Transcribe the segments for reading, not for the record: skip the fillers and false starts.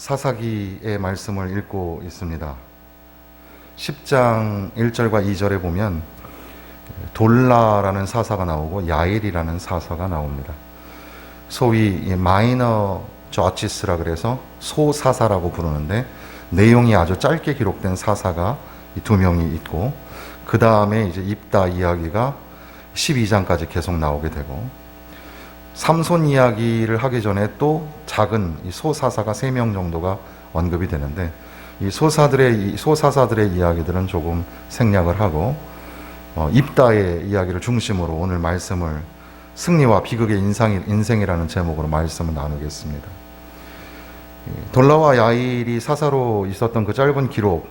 사사기의 말씀을 읽고 있습니다. 10장 1절과 2절에 보면 돌라라는 사사가 나오고 야일이라는 사사가 나옵니다. 소위 마이너 저치스라 그래서 소사사라고 부르는데 내용이 아주 짧게 기록된 사사가 두 명이 있고, 그 다음에 이제 입다 이야기가 12장까지 계속 나오게 되고, 삼손 이야기를 하기 전에 또 작은 이 소사사가 3명 정도가 언급이 되는데, 이 소사사들의 이야기들은 조금 생략을 하고 입다의 이야기를 중심으로 오늘 말씀을 승리와 비극의 인생이라는 제목으로 말씀을 나누겠습니다. 돌라와 야일이 사사로 있었던 그 짧은 기록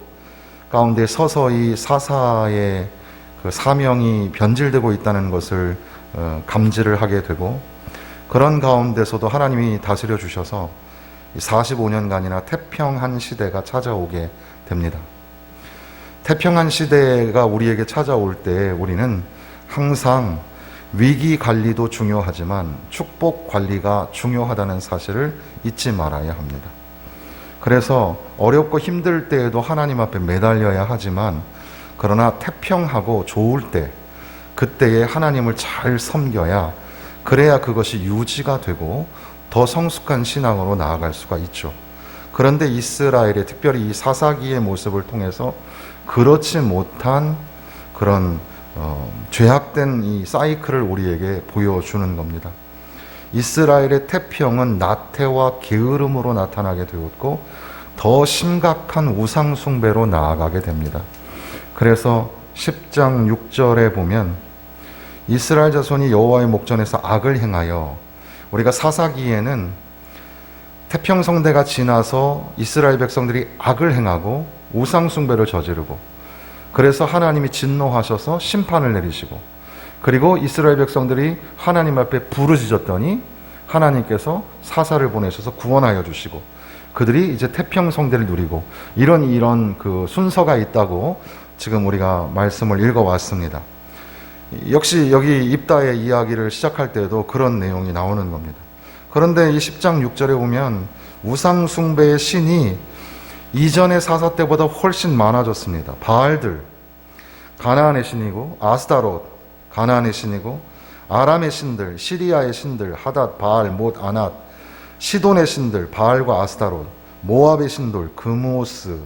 가운데 서서히 사사의 그 사명이 변질되고 있다는 것을 감지를 하게 되고, 그런 가운데서도 하나님이 다스려 주셔서 45년간이나 태평한 시대가 찾아오게 됩니다. 태평한 시대가 우리에게 찾아올 때 우리는 항상 위기 관리도 중요하지만 축복 관리가 중요하다는 사실을 잊지 말아야 합니다. 그래서 어렵고 힘들 때에도 하나님 앞에 매달려야 하지만, 그러나 태평하고 좋을 때 그때에 하나님을 잘 섬겨야, 그래야 그것이 유지가 되고 더 성숙한 신앙으로 나아갈 수가 있죠. 그런데 이스라엘의 특별히 이 사사기의 모습을 통해서 그렇지 못한 그런 죄악된 이 사이클을 우리에게 보여주는 겁니다. 이스라엘의 태평은 나태와 게으름으로 나타나게 되었고 더 심각한 우상 숭배로 나아가게 됩니다. 그래서 10장 6절에 보면 이스라엘 자손이 여호와의 목전에서 악을 행하여, 우리가 사사기에는 태평성대가 지나서 이스라엘 백성들이 악을 행하고 우상 숭배를 저지르고, 그래서 하나님이 진노하셔서 심판을 내리시고, 그리고 이스라엘 백성들이 하나님 앞에 부르짖었더니 하나님께서 사사를 보내셔서 구원하여 주시고, 그들이 이제 태평성대를 누리고, 이런 그 순서가 있다고 지금 우리가 말씀을 읽어왔습니다. 역시 여기 입다의 이야기를 시작할 때도 그런 내용이 나오는 겁니다. 그런데 이 10장 6절에 보면 우상 숭배의 신이 이전의 사사 때보다 훨씬 많아졌습니다. 바알들, 가나안의 신이고, 아스타롯, 가나안의 신이고, 아람의 신들, 시리아의 신들, 하닷, 바알, 못, 아낫, 시돈의 신들, 바알과 아스타롯, 모압의 신들, 그모스,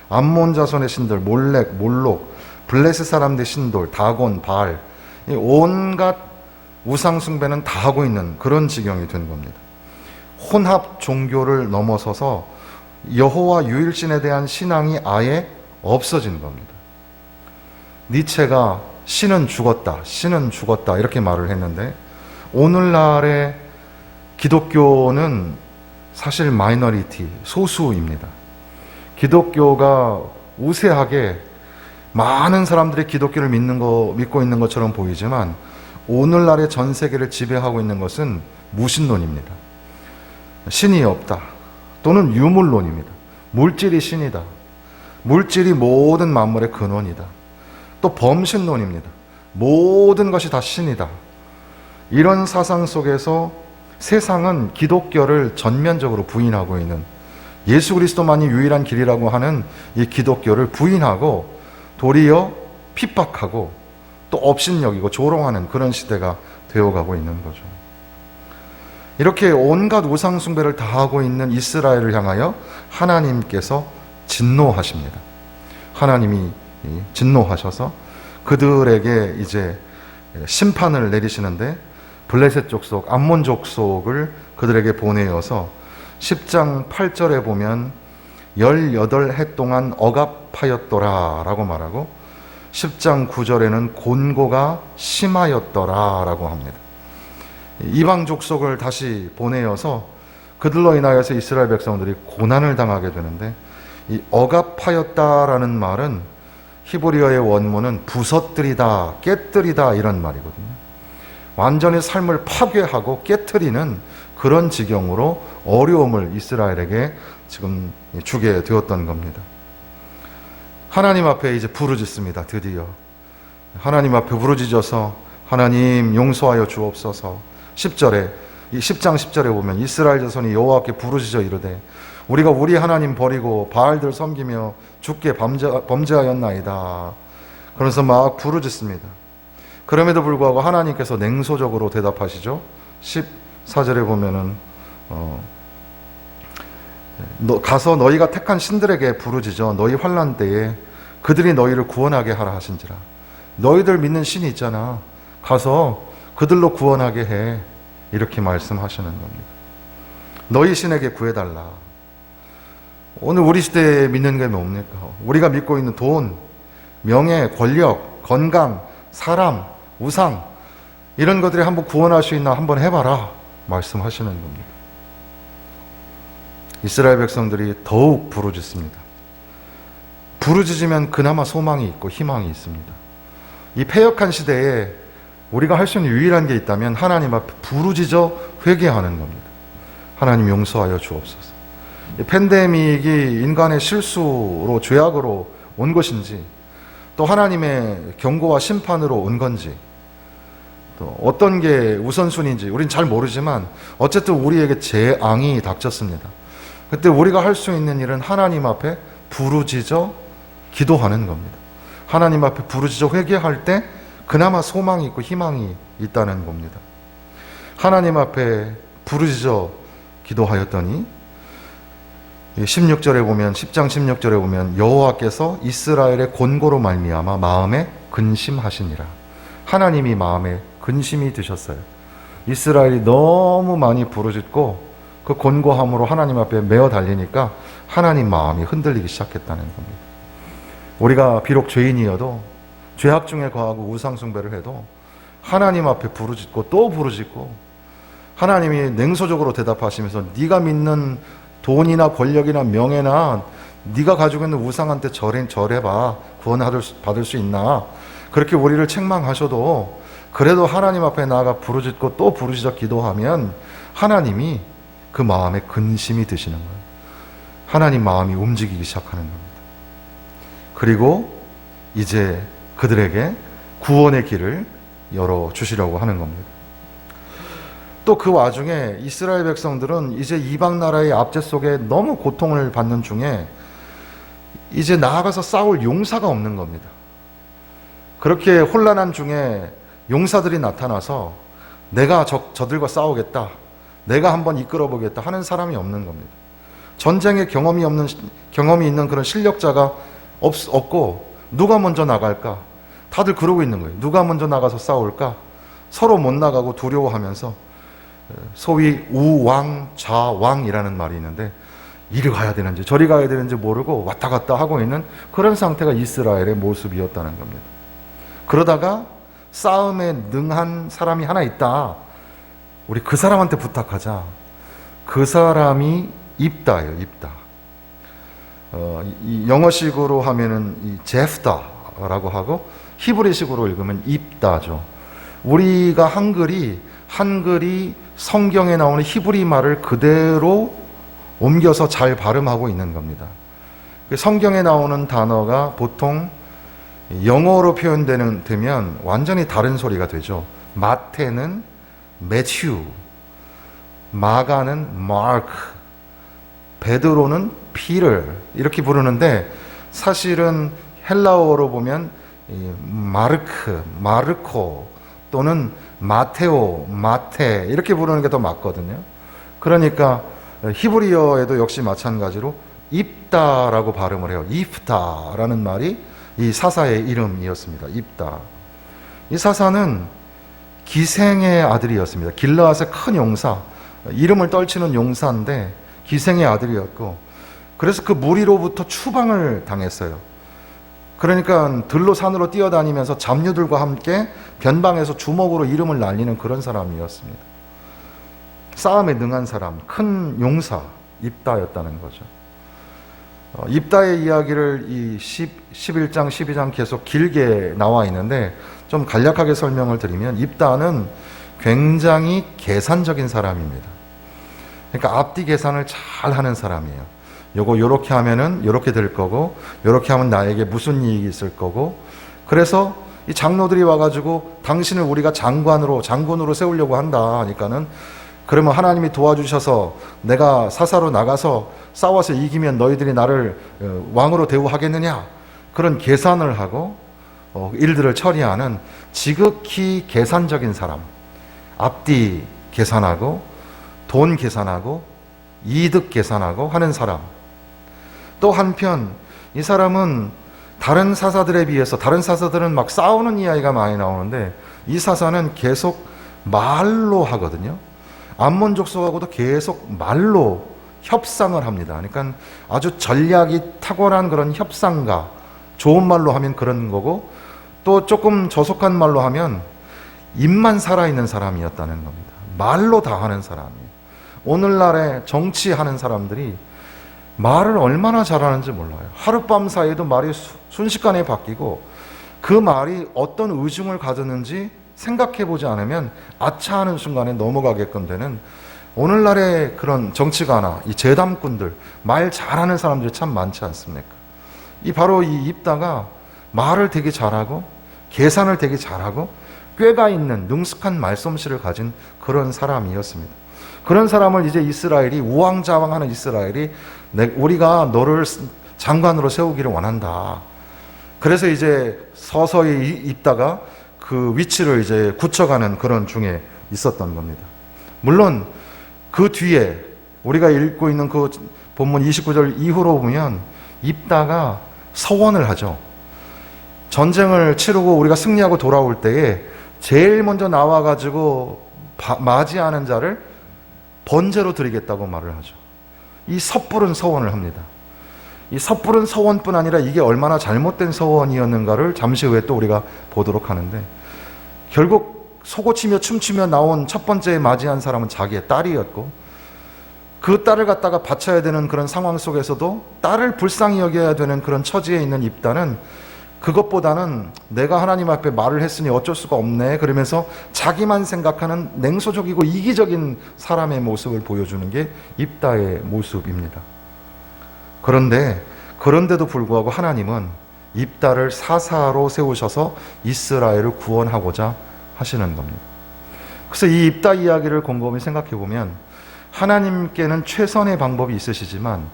암몬 자손의 신들, 몰렉, 몰록, 블레셋 사람들의 신들, 다곤, 바알, 온갖 우상 숭배는 다 하고 있는 그런 지경이 된 겁니다. 혼합 종교를 넘어서서 여호와 유일신에 대한 신앙이 아예 없어진 겁니다. 니체가 신은 죽었다 이렇게 말을 했는데, 오늘날의 기독교는 사실 마이너리티, 소수입니다. 기독교가 우세하게 많은 사람들이 기독교를 믿고 있는 것처럼 보이지만, 오늘날의 전 세계를 지배하고 있는 것은 무신론입니다. 신이 없다, 또는 유물론입니다. 물질이 신이다, 물질이 모든 만물의 근원이다. 또 범신론입니다. 모든 것이 다 신이다. 이런 사상 속에서 세상은 기독교를 전면적으로 부인하고 있는, 예수 그리스도만이 유일한 길이라고 하는 이 기독교를 부인하고 도리어 핍박하고 또 업신여기고 조롱하는 그런 시대가 되어가고 있는 거죠. 이렇게 온갖 우상 숭배를 다 하고 있는 이스라엘을 향하여 하나님께서 진노하십니다. 하나님이 진노하셔서 그들에게 이제 심판을 내리시는데, 블레셋 족속, 암몬 족속을 그들에게 보내어서 10장 8절에 보면 18해 동안 억압하였더라 라고 말하고, 10장 9절에는 곤고가 심하였더라 라고 합니다. 이방 족속을 다시 보내어서 그들로 인하여서 이스라엘 백성들이 고난을 당하게 되는데, 이 억압하였다라는 말은 히브리어의 원문은 부서뜨리다, 깨뜨리다 이런 말이거든요. 완전히 삶을 파괴하고 깨뜨리는 그런 지경으로 어려움을 이스라엘에게 지금 주게 되었던 겁니다. 하나님 앞에 이제 부르짖습니다. 드디어 하나님 앞에 부르짖어서 하나님 용서하여 주옵소서. 10절에 이 10장 10절에 보면 이스라엘 자손이 여호와께 부르짖어 이르되 우리가 우리 하나님 버리고 바알들 섬기며 주께 범죄하였나이다. 그러면서 막 부르짖습니다. 그럼에도 불구하고 하나님께서 냉소적으로 대답하시죠. 14절에 보면은 가서 너희가 택한 신들에게 부르짖어 너희 환난 때에 그들이 너희를 구원하게 하라 하신지라. 너희들 믿는 신이 있잖아. 가서 그들로 구원하게 해. 이렇게 말씀하시는 겁니다. 너희 신에게 구해달라. 오늘 우리 시대에 믿는 게 뭡니까? 우리가 믿고 있는 돈, 명예, 권력, 건강, 사람, 우상, 이런 것들이 한번 구원할 수 있나 한번 해봐라 말씀하시는 겁니다. 이스라엘 백성들이 더욱 부르짖습니다. 부르짖으면 그나마 소망이 있고 희망이 있습니다. 이 패역한 시대에 우리가 할 수 있는 유일한 게 있다면 하나님 앞에 부르짖어 회개하는 겁니다. 하나님 용서하여 주옵소서. 이 팬데믹이 인간의 실수로 죄악으로 온 것인지 또 하나님의 경고와 심판으로 온 건지 또 어떤 게 우선순위인지 우린 잘 모르지만 어쨌든 우리에게 재앙이 닥쳤습니다. 그때 우리가 할 수 있는 일은 하나님 앞에 부르짖어 기도하는 겁니다. 하나님 앞에 부르짖어 회개할 때 그나마 소망이 있고 희망이 있다는 겁니다. 하나님 앞에 부르짖어 기도하였더니 16절에 보면 10장 16절에 보면 여호와께서 이스라엘의 권고로 말미암아 마음에 근심하시니라. 하나님이 마음에 근심이 드셨어요. 이스라엘이 너무 많이 부르짖고 그 권고함으로 하나님 앞에 메어 달리니까 하나님 마음이 흔들리기 시작했다는 겁니다. 우리가 비록 죄인이어도 죄악 중에 거하고 우상 숭배를 해도 하나님 앞에 부르짖고 또 부르짖고 하나님이 냉소적으로 대답하시면서 네가 믿는 돈이나 권력이나 명예나 네가 가지고 있는 우상한테 절해봐. 구원받을 수 있나. 그렇게 우리를 책망하셔도 그래도 하나님 앞에 나아가 부르짖고 또 부르짖어 기도하면 하나님이 그 마음에 근심이 드시는 거예요. 하나님 마음이 움직이기 시작하는 겁니다. 그리고 이제 그들에게 구원의 길을 열어주시려고 하는 겁니다. 또 그 와중에 이스라엘 백성들은 이제 이방 나라의 압제 속에 너무 고통을 받는 중에 이제 나아가서 싸울 용사가 없는 겁니다. 그렇게 혼란한 중에 용사들이 나타나서 내가 저들과 싸우겠다, 내가 한번 이끌어보겠다 하는 사람이 없는 겁니다. 전쟁에 경험이 있는 그런 실력자가 없고 누가 먼저 나갈까? 다들 그러고 있는 거예요. 누가 먼저 나가서 싸울까? 서로 못 나가고 두려워하면서 소위 우왕좌왕이라는 말이 있는데 이리 가야 되는지 저리 가야 되는지 모르고 왔다 갔다 하고 있는 그런 상태가 이스라엘의 모습이었다는 겁니다. 그러다가 싸움에 능한 사람이 하나 있다. 우리 그 사람한테 부탁하자. 그 사람이 입다예요. 입다. 이 영어식으로 하면은 이 제프다라고 하고 히브리식으로 읽으면 입다죠. 우리가 한글이 성경에 나오는 히브리 말을 그대로 옮겨서 잘 발음하고 있는 겁니다. 성경에 나오는 단어가 보통 영어로 표현되면 완전히 다른 소리가 되죠. 마태는 매튜, 마가는 마크, 베드로는 피터 이렇게 부르는데 사실은 헬라어로 보면 마르크, 마르코 또는 마테오, 마테 이렇게 부르는 게 더 맞거든요. 그러니까 히브리어에도 역시 마찬가지로 입다라고 발음을 해요. 이프다라는 말이 이 사사의 이름이었습니다. 입다. 이 사사는 기생의 아들이었습니다. 길르앗의 큰 용사, 이름을 떨치는 용사인데 기생의 아들이었고 그래서 그 무리로부터 추방을 당했어요. 그러니까 들로 산으로 뛰어다니면서 잡류들과 함께 변방에서 주먹으로 이름을 날리는 그런 사람이었습니다. 싸움에 능한 사람, 큰 용사 입다였다는 거죠. 입다의 이야기를 이 11장, 12장 계속 길게 나와 있는데 좀 간략하게 설명을 드리면 입다는 굉장히 계산적인 사람입니다. 그러니까 앞뒤 계산을 잘 하는 사람이에요. 요렇게 하면은 요렇게 될 거고 요렇게 하면 나에게 무슨 이익이 있을 거고 그래서 이 장로들이 와가지고 당신을 우리가 장군으로 세우려고 한다 하니까는 그러면 하나님이 도와주셔서 내가 사사로 나가서 싸워서 이기면 너희들이 나를 왕으로 대우하겠느냐, 그런 계산을 하고 일들을 처리하는 지극히 계산적인 사람, 앞뒤 계산하고 돈 계산하고 이득 계산하고 하는 사람. 또 한편 이 사람은 다른 사사들에 비해서, 다른 사사들은 막 싸우는 이야기가 많이 나오는데 이 사사는 계속 말로 하거든요. 암몬 족속하고도 계속 말로 협상을 합니다. 그러니까 아주 전략이 탁월한 그런 협상가, 좋은 말로 하면 그런 거고, 또 조금 저속한 말로 하면 입만 살아있는 사람이었다는 겁니다. 말로 다 하는 사람이에요. 오늘날에 정치하는 사람들이 말을 얼마나 잘하는지 몰라요. 하룻밤 사이에도 말이 순식간에 바뀌고 그 말이 어떤 의중을 가졌는지 생각해보지 않으면 아차하는 순간에 넘어가게끔 되는 오늘날의 그런 정치가나 이 재담꾼들, 말 잘하는 사람들이 참 많지 않습니까? 바로 이 입다가 말을 되게 잘하고 계산을 되게 잘하고 꾀가 있는 능숙한 말솜씨를 가진 그런 사람이었습니다. 그런 사람을 이제 이스라엘이, 우왕좌왕하는 이스라엘이 우리가 너를 장관으로 세우기를 원한다. 그래서 이제 서서히 입다가 그 위치를 이제 굳혀가는 그런 중에 있었던 겁니다. 물론 그 뒤에 우리가 읽고 있는 그 본문 29절 이후로 보면 입다가 서원을 하죠. 전쟁을 치르고 우리가 승리하고 돌아올 때에 제일 먼저 나와가지고 맞이하는 자를 번제로 드리겠다고 말을 하죠. 이 섣부른 서원을 합니다. 이 섣부른 서원뿐 아니라 이게 얼마나 잘못된 서원이었는가를 잠시 후에 또 우리가 보도록 하는데, 결국 소고치며 춤추며 나온 첫 번째 맞이한 사람은 자기의 딸이었고, 그 딸을 갖다가 바쳐야 되는 그런 상황 속에서도 딸을 불쌍히 여겨야 되는 그런 처지에 있는 입다는 그것보다는 내가 하나님 앞에 말을 했으니 어쩔 수가 없네, 그러면서 자기만 생각하는 냉소적이고 이기적인 사람의 모습을 보여주는 게 입다의 모습입니다. 그런데도 불구하고 하나님은 입다를 사사로 세우셔서 이스라엘을 구원하고자 하시는 겁니다. 그래서 이 입다 이야기를 곰곰이 생각해 보면 하나님께는 최선의 방법이 있으시지만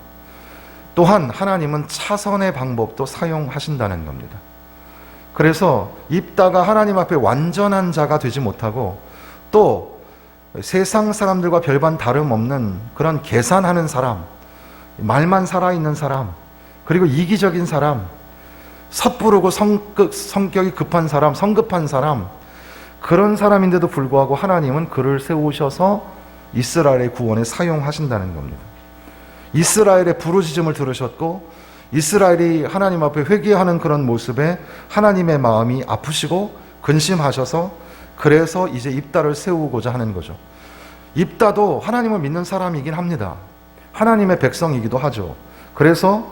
또한 하나님은 차선의 방법도 사용하신다는 겁니다. 그래서 입다가 하나님 앞에 완전한 자가 되지 못하고 또 세상 사람들과 별반 다름없는 그런 계산하는 사람, 말만 살아있는 사람, 그리고 이기적인 사람, 섣부르고 성격이 급한 사람, 성급한 사람, 그런 사람인데도 불구하고 하나님은 그를 세우셔서 이스라엘의 구원에 사용하신다는 겁니다. 이스라엘의 부르짖음을 들으셨고 이스라엘이 하나님 앞에 회개하는 그런 모습에 하나님의 마음이 아프시고 근심하셔서 그래서 이제 입다를 세우고자 하는 거죠. 입다도 하나님을 믿는 사람이긴 합니다. 하나님의 백성이기도 하죠. 그래서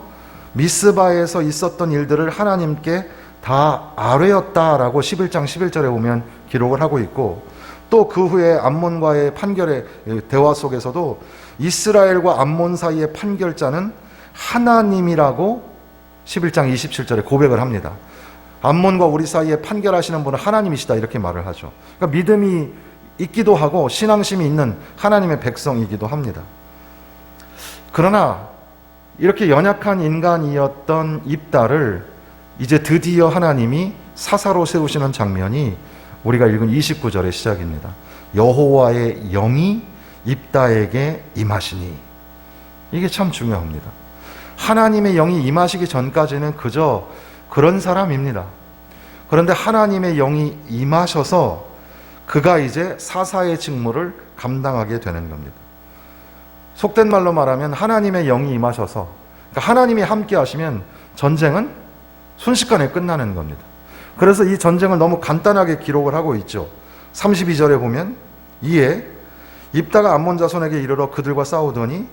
미스바에서 있었던 일들을 하나님께 다 아뢰었다라고 11장 11절에 보면 기록을 하고 있고, 또 그 후에 암몬과의 판결의 대화 속에서도 이스라엘과 암몬 사이의 판결자는 하나님이라고 11장 27절에 고백을 합니다. 암몬과 우리 사이에 판결하시는 분은 하나님이시다, 이렇게 말을 하죠. 그러니까 믿음이 있기도 하고 신앙심이 있는 하나님의 백성이기도 합니다. 그러나 이렇게 연약한 인간이었던 입다를 이제 드디어 하나님이 사사로 세우시는 장면이 우리가 읽은 29절의 시작입니다. 여호와의 영이 입다에게 임하시니. 이게 참 중요합니다. 하나님의 영이 임하시기 전까지는 그저 그런 사람입니다. 그런데 하나님의 영이 임하셔서 그가 이제 사사의 직무를 감당하게 되는 겁니다. 속된 말로 말하면 하나님의 영이 임하셔서, 그러니까 하나님이 함께 하시면 전쟁은 순식간에 끝나는 겁니다. 그래서 이 전쟁을 너무 간단하게 기록을 하고 있죠. 32절에 보면 이에 입다가 암몬 자손에게 이르러 그들과 싸우더니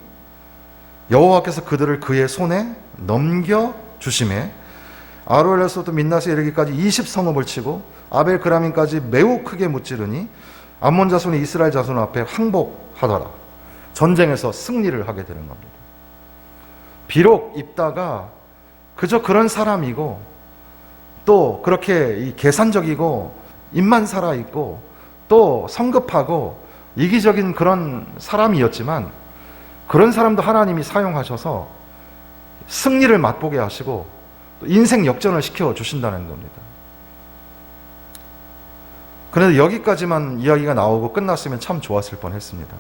여호와께서 그들을 그의 손에 넘겨 주심에 아로엘에서부터 민낫에 이르기까지 20성읍을 치고 아벨 그라민까지 매우 크게 무찌르니 암몬 자손이 이스라엘 자손 앞에 항복하더라. 전쟁에서 승리를 하게 되는 겁니다. 비록 입다가 그저 그런 사람이고 또 그렇게 계산적이고 입만 살아있고 또 성급하고 이기적인 그런 사람이었지만 그런 사람도 하나님이 사용하셔서 승리를 맛보게 하시고 또 인생 역전을 시켜 주신다는 겁니다. 그런데 여기까지만 이야기가 나오고 끝났으면 참 좋았을 뻔했습니다.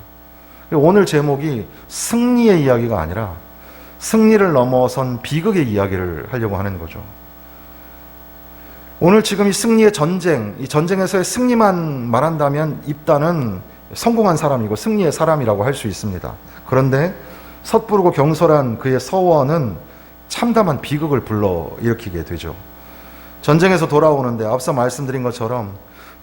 오늘 제목이 승리의 이야기가 아니라 승리를 넘어선 비극의 이야기를 하려고 하는 거죠. 오늘 지금 이 승리의 전쟁, 이 전쟁에서의 승리만 말한다면 입다는 성공한 사람이고 승리의 사람이라고 할 수 있습니다. 그런데 섣부르고 경솔한 그의 서원은 참담한 비극을 불러일으키게 되죠. 전쟁에서 돌아오는데 앞서 말씀드린 것처럼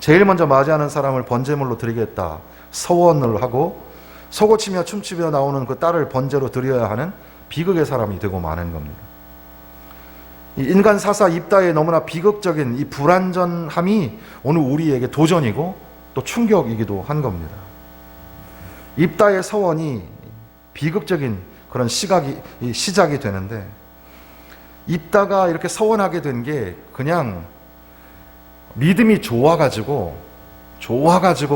제일 먼저 맞이하는 사람을 번제물로 드리겠다 서원을 하고 속옷치며 춤추며 나오는 그 딸을 번제로 드려야 하는 비극의 사람이 되고 마는 겁니다. 이 인간 사사 입다의 너무나 비극적인 이 불완전함이 오늘 우리에게 도전이고 또 충격이기도 한 겁니다. 입다의 서원이 비극적인 그런 시작이 되는데 입다가 이렇게 서원하게 된 게 그냥 믿음이 좋아가지고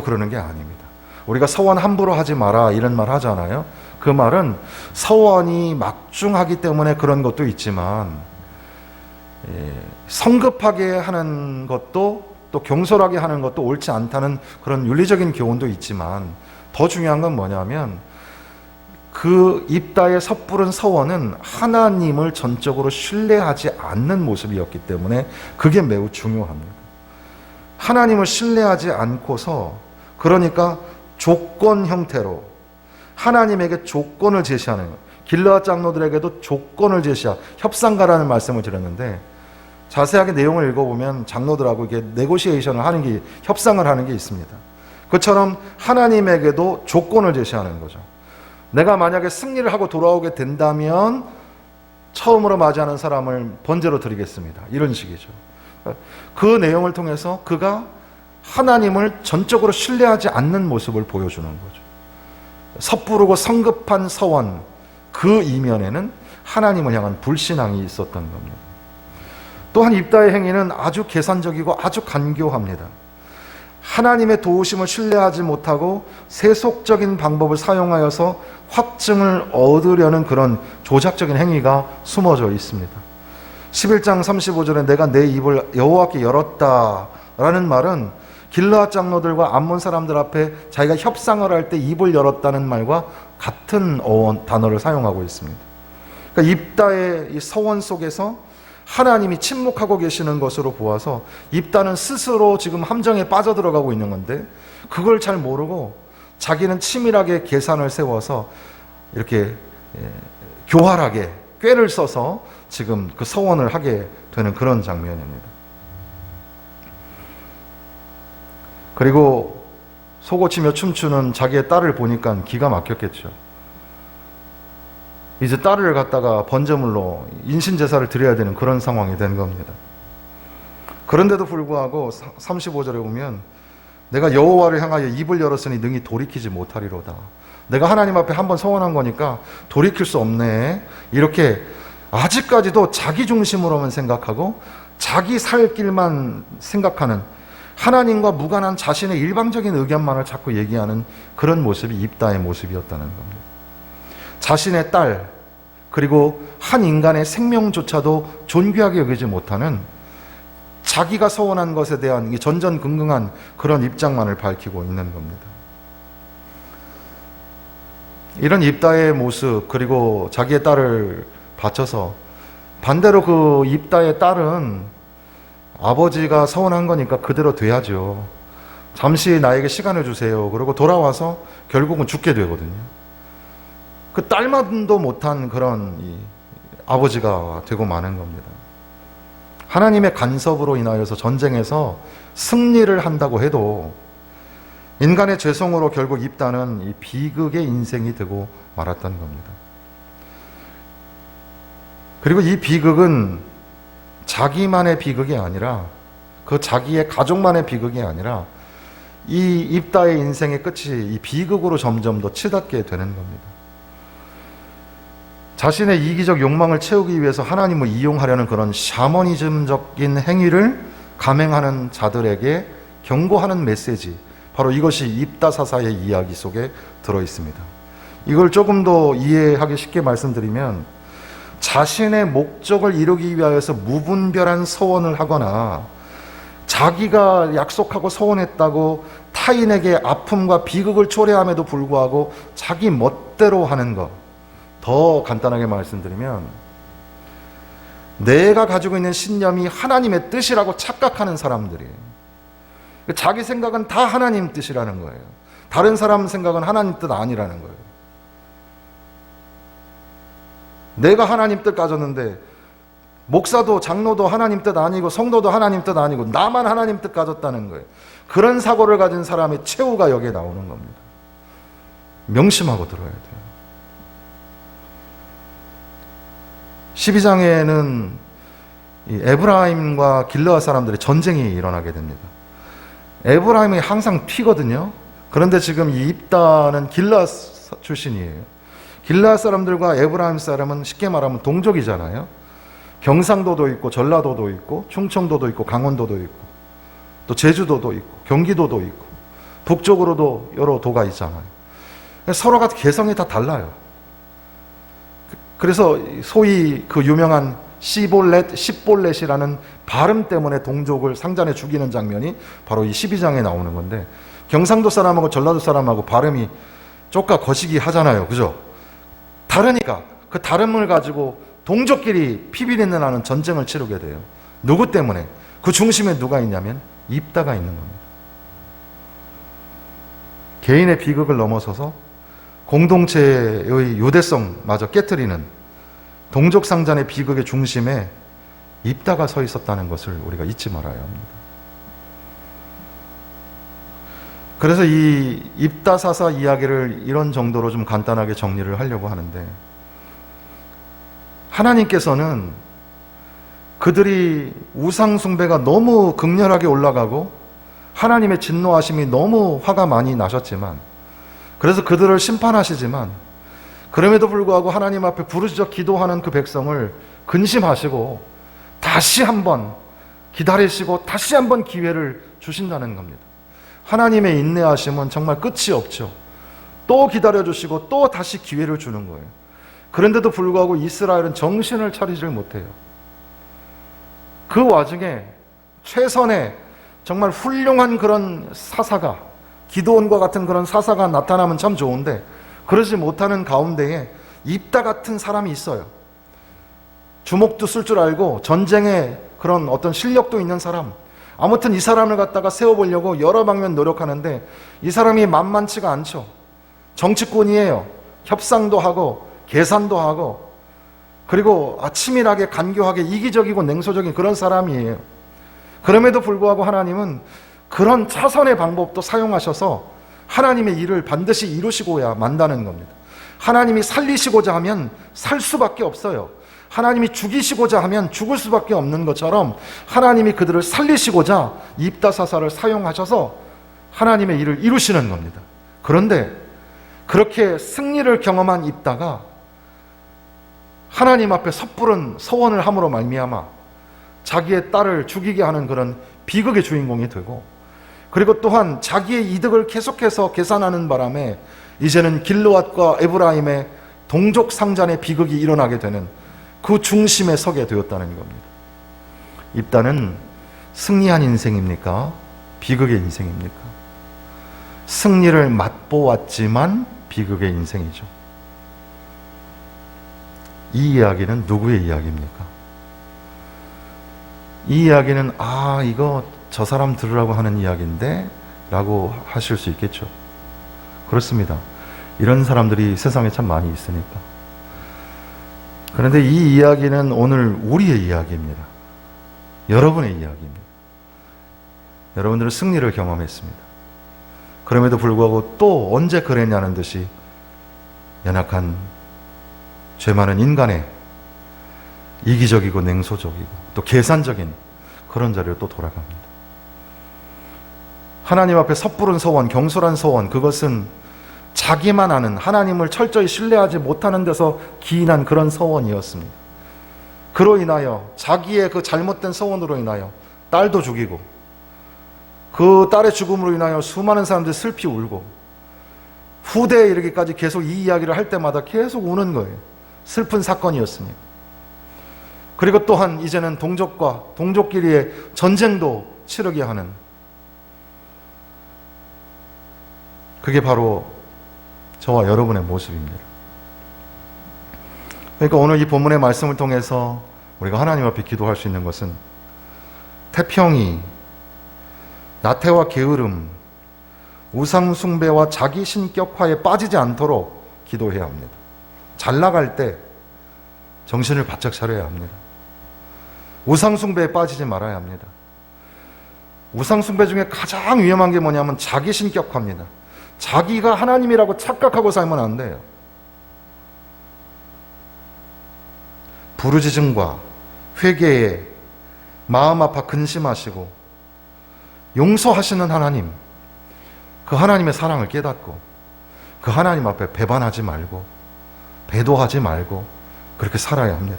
그러는 게 아닙니다. 우리가 서원 함부로 하지 마라 이런 말 하잖아요. 그 말은 서원이 막중하기 때문에 그런 것도 있지만 성급하게 하는 것도 또 경솔하게 하는 것도 옳지 않다는 그런 윤리적인 교훈도 있지만 더 중요한 건 뭐냐면 그 입다의 섣부른 서원은 하나님을 전적으로 신뢰하지 않는 모습이었기 때문에 그게 매우 중요합니다. 하나님을 신뢰하지 않고서 그러니까 조건 형태로 하나님에게 조건을 제시하는 거예요. 길르앗 장로들에게도 조건을 협상가라는 말씀을 드렸는데 자세하게 내용을 읽어보면 장로들하고 이게 네고시에이션을 하는 게 협상을 하는 게 있습니다. 그처럼 하나님에게도 조건을 제시하는 거죠. 내가 만약에 승리를 하고 돌아오게 된다면 처음으로 맞이하는 사람을 번제로 드리겠습니다. 이런 식이죠. 그 내용을 통해서 그가 하나님을 전적으로 신뢰하지 않는 모습을 보여주는 거죠. 섣부르고 성급한 서원, 그 이면에는 하나님을 향한 불신앙이 있었던 겁니다. 또한 입다의 행위는 아주 계산적이고 아주 간교합니다. 하나님의 도우심을 신뢰하지 못하고 세속적인 방법을 사용하여서 확증을 얻으려는 그런 조작적인 행위가 숨어져 있습니다. 11장 35절에 내가 내 입을 여호와께 열었다라는 말은 길르앗 장로들과 암몬 사람들 앞에 자기가 협상을 할 때 입을 열었다는 말과 같은 단어를 사용하고 있습니다. 그러니까 입다의 이 서원 속에서 하나님이 침묵하고 계시는 것으로 보아서 입다는 스스로 지금 함정에 빠져들어가고 있는 건데 그걸 잘 모르고 자기는 치밀하게 계산을 세워서 이렇게 교활하게 꾀를 써서 지금 그 서원을 하게 되는 그런 장면입니다. 그리고 속옷치며 춤추는 자기의 딸을 보니까 기가 막혔겠죠. 이제 딸을 갖다가 번제물로 인신제사를 드려야 되는 그런 상황이 된 겁니다. 그런데도 불구하고 35절에 보면 내가 여호와를 향하여 입을 열었으니 능히 돌이키지 못하리로다. 내가 하나님 앞에 한번 서원한 거니까 돌이킬 수 없네. 이렇게 아직까지도 자기 중심으로만 생각하고 자기 살 길만 생각하는 하나님과 무관한 자신의 일방적인 의견만을 자꾸 얘기하는 그런 모습이 입다의 모습이었다는 겁니다. 자신의 딸 그리고 한 인간의 생명조차도 존귀하게 여기지 못하는 자기가 서원한 것에 대한 전전긍긍한 그런 입장만을 밝히고 있는 겁니다. 이런 입다의 모습 그리고 자기의 딸을 바쳐서 반대로 그 입다의 딸은 아버지가 서원한 거니까 그대로 돼야죠. 잠시 나에게 시간을 주세요. 그리고 돌아와서 결국은 죽게 되거든요. 그 딸만도 못한 그런 아버지가 되고 마는 겁니다. 하나님의 간섭으로 인하여서 전쟁에서 승리를 한다고 해도 인간의 죄성으로 결국 입다는 이 비극의 인생이 되고 말았던 겁니다. 그리고 이 비극은 자기만의 비극이 아니라 그 자기의 가족만의 비극이 아니라 이 입다의 인생의 끝이 이 비극으로 점점 더 치닫게 되는 겁니다. 자신의 이기적 욕망을 채우기 위해서 하나님을 이용하려는 그런 샤머니즘적인 행위를 감행하는 자들에게 경고하는 메시지, 바로 이것이 입다사사의 이야기 속에 들어 있습니다. 이걸 조금 더 이해하기 쉽게 말씀드리면, 자신의 목적을 이루기 위하여서 무분별한 서원을 하거나 자기가 약속하고 서원했다고 타인에게 아픔과 비극을 초래함에도 불구하고 자기 멋대로 하는 것. 더 간단하게 말씀드리면, 내가 가지고 있는 신념이 하나님의 뜻이라고 착각하는 사람들이에요. 자기 생각은 다 하나님 뜻이라는 거예요. 다른 사람 생각은 하나님 뜻 아니라는 거예요. 내가 하나님 뜻 가졌는데 목사도 장로도 하나님 뜻 아니고 성도도 하나님 뜻 아니고 나만 하나님 뜻 가졌다는 거예요. 그런 사고를 가진 사람의 최후가 여기에 나오는 겁니다. 명심하고 들어야 돼요. 12장에는 이 에브라임과 길르앗 사람들의 전쟁이 일어나게 됩니다. 에브라임이 항상 튀거든요. 그런데 지금 이 입다는 길르앗 출신이에요. 길르앗 사람들과 에브라임 사람은 쉽게 말하면 동족이잖아요. 경상도도 있고 전라도도 있고 충청도도 있고 강원도도 있고 또 제주도도 있고 경기도도 있고 북쪽으로도 여러 도가 있잖아요. 서로가 개성이 다 달라요. 그래서 소위 그 유명한 시볼렛이라는 발음 때문에 동족을 상잔에 죽이는 장면이 바로 이 12장에 나오는 건데, 경상도 사람하고 전라도 사람하고 발음이 쪼까 거시기 하잖아요. 그죠? 다르니까 그 다름을 가지고 동족끼리 피비린내 나는 전쟁을 치르게 돼요. 누구 때문에? 그 중심에 누가 있냐면 입다가 있는 겁니다. 개인의 비극을 넘어서서 공동체의 유대성마저 깨트리는 동족 상잔의 비극의 중심에 입다가 서 있었다는 것을 우리가 잊지 말아야 합니다. 그래서 이 입다사사 이야기를 이런 정도로 좀 간단하게 정리를 하려고 하는데, 하나님께서는 그들이 우상숭배가 너무 극렬하게 올라가고 하나님의 진노하심이 너무 화가 많이 나셨지만, 그래서 그들을 심판하시지만, 그럼에도 불구하고 하나님 앞에 부르짖어 기도하는 그 백성을 근심하시고 다시 한번 기다리시고 다시 한번 기회를 주신다는 겁니다. 하나님의 인내하심은 정말 끝이 없죠. 또 기다려주시고 또 다시 기회를 주는 거예요. 그런데도 불구하고 이스라엘은 정신을 차리질 못해요. 그 와중에 최선의 정말 훌륭한 그런 사사가, 기드온과 같은 그런 사사가 나타나면 참 좋은데 그러지 못하는 가운데에 입다 같은 사람이 있어요. 주먹도 쓸 줄 알고 전쟁에 그런 어떤 실력도 있는 사람, 아무튼 이 사람을 갖다가 세워보려고 여러 방면 노력하는데 이 사람이 만만치가 않죠. 정치꾼이에요. 협상도 하고 계산도 하고, 그리고 치밀하게 간교하게 이기적이고 냉소적인 그런 사람이에요. 그럼에도 불구하고 하나님은 그런 차선의 방법도 사용하셔서 하나님의 일을 반드시 이루시고야 만다는 겁니다. 하나님이 살리시고자 하면 살 수밖에 없어요. 하나님이 죽이시고자 하면 죽을 수밖에 없는 것처럼 하나님이 그들을 살리시고자 입다사사를 사용하셔서 하나님의 일을 이루시는 겁니다. 그런데 그렇게 승리를 경험한 입다가 하나님 앞에 섣부른 서원을 함으로 말미암아 자기의 딸을 죽이게 하는 그런 비극의 주인공이 되고, 그리고 또한 자기의 이득을 계속해서 계산하는 바람에 이제는 길르앗과 에브라임의 동족 상잔의 비극이 일어나게 되는 그 중심에 서게 되었다는 겁니다. 입다는 승리한 인생입니까? 비극의 인생입니까? 승리를 맛보았지만 비극의 인생이죠. 이 이야기는 누구의 이야기입니까? 이 이야기는 이거 저 사람 들으라고 하는 이야기인데 라고 하실 수 있겠죠. 그렇습니다. 이런 사람들이 세상에 참 많이 있으니까. 그런데 이 이야기는 오늘 우리의 이야기입니다. 여러분의 이야기입니다. 여러분들은 승리를 경험했습니다. 그럼에도 불구하고 또 언제 그랬냐는 듯이 연약한 죄 많은 인간의 이기적이고 냉소적이고 또 계산적인 그런 자리로 또 돌아갑니다. 하나님 앞에 섣부른 서원, 경솔한 서원, 그것은 자기만 아는, 하나님을 철저히 신뢰하지 못하는 데서 기인한 그런 서원이었습니다. 그로 인하여 자기의 그 잘못된 서원으로 인하여 딸도 죽이고 그 딸의 죽음으로 인하여 수많은 사람들이 슬피 울고 후대에 이르기까지 계속 이 이야기를 할 때마다 계속 우는 거예요. 슬픈 사건이었습니다. 그리고 또한 이제는 동족과 동족끼리의 전쟁도 치르게 하는, 그게 바로 저와 여러분의 모습입니다. 그러니까 오늘 이 본문의 말씀을 통해서 우리가 하나님 앞에 기도할 수 있는 것은 태평이, 나태와 게으름, 우상 숭배와 자기 신격화에 빠지지 않도록 기도해야 합니다. 잘 나갈 때 정신을 바짝 차려야 합니다. 우상 숭배에 빠지지 말아야 합니다. 우상 숭배 중에 가장 위험한 게 뭐냐면 자기 신격화입니다. 자기가 하나님이라고 착각하고 살면 안 돼요. 부르짖음과 회개에 마음 아파 근심하시고 용서하시는 하나님, 그 하나님의 사랑을 깨닫고 그 하나님 앞에 배반하지 말고 배도하지 말고 그렇게 살아야 합니다.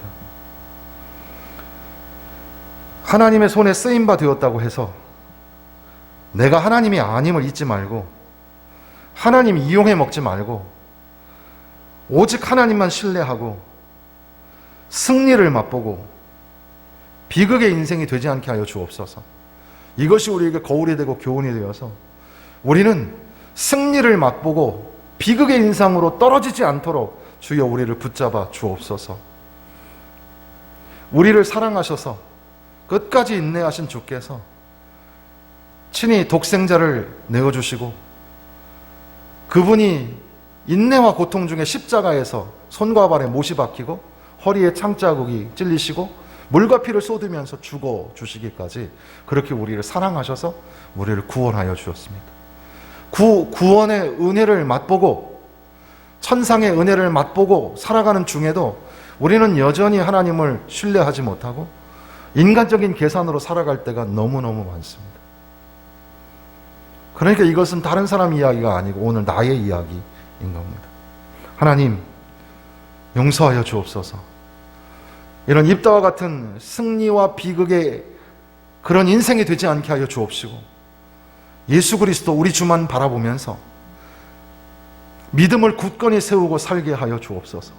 하나님의 손에 쓰임바 되었다고 해서 내가 하나님이 아님을 잊지 말고 하나님 이용해 먹지 말고 오직 하나님만 신뢰하고 승리를 맛보고 비극의 인생이 되지 않게 하여 주옵소서. 이것이 우리에게 거울이 되고 교훈이 되어서 우리는 승리를 맛보고 비극의 인상으로 떨어지지 않도록 주여 우리를 붙잡아 주옵소서. 우리를 사랑하셔서 끝까지 인내하신 주께서 친히 독생자를 내어주시고 그분이 인내와 고통 중에 십자가에서 손과 발에 못이 박히고 허리에 창자국이 찔리시고 물과 피를 쏟으면서 죽어 주시기까지 그렇게 우리를 사랑하셔서 우리를 구원하여 주셨습니다. 구원의 은혜를 맛보고 천상의 은혜를 맛보고 살아가는 중에도 우리는 여전히 하나님을 신뢰하지 못하고 인간적인 계산으로 살아갈 때가 너무너무 많습니다. 그러니까 이것은 다른 사람 이야기가 아니고 오늘 나의 이야기인 겁니다. 하나님, 용서하여 주옵소서. 이런 입다와 같은 승리와 비극의 그런 인생이 되지 않게 하여 주옵시고 예수 그리스도 우리 주만 바라보면서 믿음을 굳건히 세우고 살게 하여 주옵소서.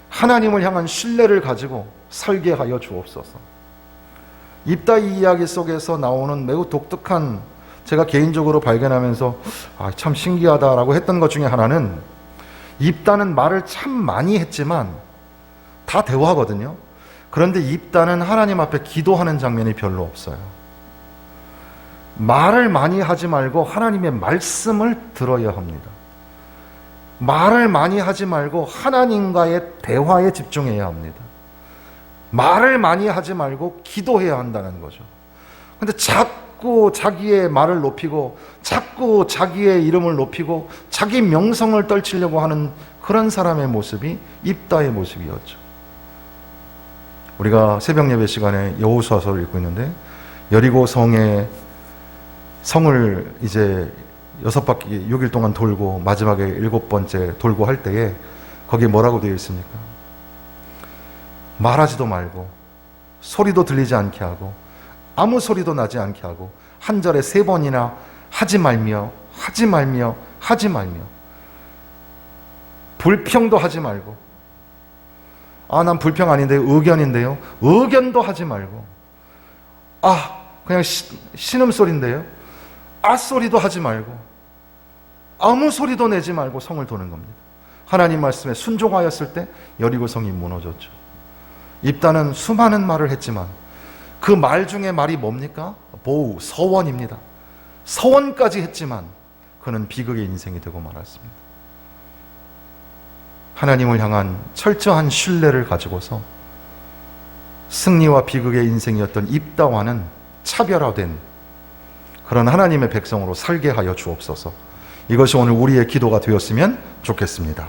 하나님을 향한 신뢰를 가지고 살게 하여 주옵소서. 입다 이야기 속에서 나오는 매우 독특한, 제가 개인적으로 발견하면서 참 신기하다라고 했던 것 중에 하나는, 입다는 말을 참 많이 했지만 다 대화거든요. 그런데 입다는 하나님 앞에 기도하는 장면이 별로 없어요. 말을 많이 하지 말고 하나님의 말씀을 들어야 합니다. 말을 많이 하지 말고 하나님과의 대화에 집중해야 합니다. 말을 많이 하지 말고 기도해야 한다는 거죠. 근데 자꾸 자기의 말을 높이고 자꾸 자기의 이름을 높이고 자기 명성을 떨치려고 하는 그런 사람의 모습이 입다의 모습이었죠. 우리가 새벽 예배 시간에 여호수아서를 읽고 있는데 여리고 성의 성을 이제 6바퀴 6일 동안 돌고 마지막에 7번째 돌고 할 때에 거기에 뭐라고 되어 있습니까? 말하지도 말고 소리도 들리지 않게 하고 아무 소리도 나지 않게 하고 한 절에 3번이나 하지 말며 하지 말며 하지 말며 불평도 하지 말고 난 불평 아닌데요, 의견인데요, 의견도 하지 말고 그냥 신음소리인데요, 소리도 하지 말고 아무 소리도 내지 말고 성을 도는 겁니다. 하나님 말씀에 순종하였을 때 여리고 성이 무너졌죠. 입다는 수많은 말을 했지만 그 말 중에 말이 뭡니까? 보우, 서원입니다. 서원까지 했지만 그는 비극의 인생이 되고 말았습니다. 하나님을 향한 철저한 신뢰를 가지고서 승리와 비극의 인생이었던 입다와는 차별화된 그런 하나님의 백성으로 살게 하여 주옵소서. 이것이 오늘 우리의 기도가 되었으면 좋겠습니다.